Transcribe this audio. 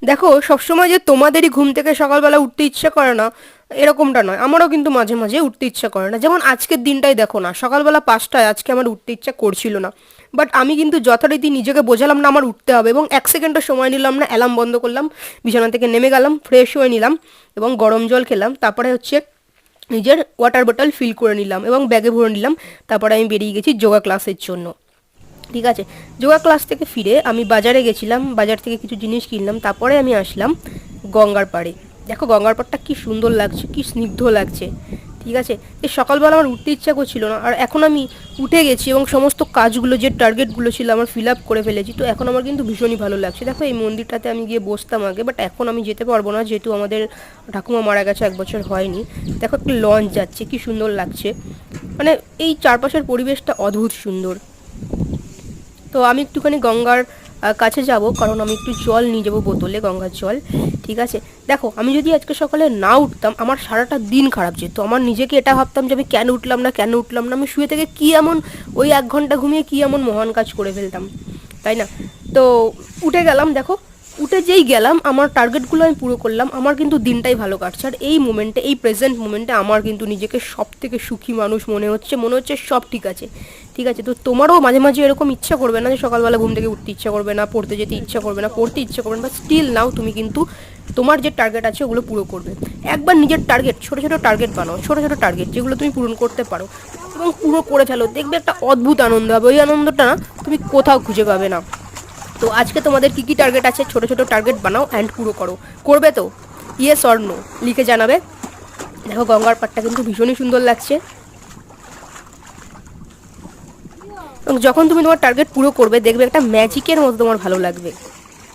দেখো, সবসময় যে তোমাদেরই ঘুম থেকে সকালবেলা উঠতে ইচ্ছে করে না এরকমটা নয়, আমারও কিন্তু মাঝে মাঝে উঠতে ইচ্ছা করে না। যেমন আজকের দিনটাই দেখো না, সকালবেলা 5টায় আজকে আমার উঠতে ইচ্ছা করছিল না, বাট আমি কিন্তু যথারীতি নিজেকে বোঝালাম না আমার উঠতে হবে, এবং 1 সেকেন্ডের সময় নিলাম না, অ্যালার্ম বন্ধ করলাম, বিছানা থেকে নেমে গেলাম, ফ্রেশ হয়ে নিলাম এবং গরম জল খেলাম, তারপরে হচ্ছে নিজের ওয়াটার বোতল ফিল করে নিলাম এবং ব্যাগে ভরে নিলাম। তারপরে আমি বেরিয়ে গেছি যোগা ক্লাসের জন্য। ঠিক আছে, যোগা ক্লাস থেকে ফিরে আমি বাজারে গেছিলাম, বাজার থেকে কিছু জিনিস কিনলাম, তারপরে আমি আসলাম গঙ্গার পাড়ে। দেখো গঙ্গার পাড়টা কি সুন্দর লাগছে, কি স্নিগ্ধ লাগছে। ঠিক আছে, এই সকালবেলা আমার উঠতে ইচ্ছা করছিল না, আর এখন আমি উঠে গেছি এবং সমস্ত কাজগুলো যে টার্গেটগুলো ছিল আমার ফিল আপ করে ফেলেছি, তো এখন আমার কিন্তু ভীষণই ভালো লাগছে। দেখো এই মন্দিরটাতে আমি গিয়ে বসতাম আগে, বাট এখন আমি যেতে পারবো না, যেহেতু আমাদের ঠাকুমা মারা গেছে, 1 বছর হয়নি। দেখো একটা লঞ্চ যাচ্ছে, কি সুন্দর লাগছে, মানে এই চারপাশের পরিবেশটা অদ্ভুত সুন্দর। তো আমি একটুখানি গঙ্গার কাছে যাব, কারণ আমি একটু জল নিয়ে যাবো বোতলে, গঙ্গার জল। ঠিক আছে, দেখো আমি যদি আজকে সকালে না উঠতাম আমার সারাটা দিন খারাপ যেত। আমার নিজেকে এটা ভাবতাম যে আমি কেন উঠলাম না, কেন উঠলাম না, আমি শুয়ে থেকে কী এমন ওই 1 ঘন্টা ঘুমিয়ে কী এমন মহান কাজ করে ফেলতাম, তাই না? তো উঠে গেলাম, দেখো উঠে যেই গেলাম আমার টার্গেটগুলো আমি পুরো করলাম, আমার কিন্তু দিনটাই ভালো কাটছে। আর এই মোমেন্টে, এই প্রেজেন্ট মোমেন্টে আমার কিন্তু নিজেকে সব থেকে সুখী মানুষ মনে হচ্ছে, মনে হচ্ছে সব ঠিক আছে। ঠিক আছে, তো তোমারও মাঝে মাঝে এরকম ইচ্ছা করবে না যে সকালবেলা ঘুম থেকে উঠতে ইচ্ছা করবে না, পড়তে যেতে ইচ্ছা করবে না, পড়তে ইচ্ছা করবে না, বা স্টিল নাও তুমি কিন্তু তোমার যে টার্গেট আছে ওগুলো পুরো করবে। একবার নিজের টার্গেট, ছোটো ছোটো টার্গেট বানাও, ছোটো ছোটো টার্গেট যেগুলো তুমি পূরণ করতে পারো, এবং পুরো করে ফেলো, দেখবে একটা অদ্ভুত আনন্দ হবে। ওই আনন্দটা না তুমি কোথাও খুঁজে পাবে না। তো আজকে তোমাদের কী কী টার্গেট আছে, ছোটো ছোটো টার্গেট বানাও অ্যান্ড পুরো করো। করবে তো? ইয়েস অর নো লিখে জানাবে। দেখো গঙ্গার পাড়টা কিন্তু ভীষণই সুন্দর লাগছে, এবং যখন তুমি তোমার টার্গেট পুরো করবে দেখবে একটা ম্যাজিকের মতো তোমার ভালো লাগবে।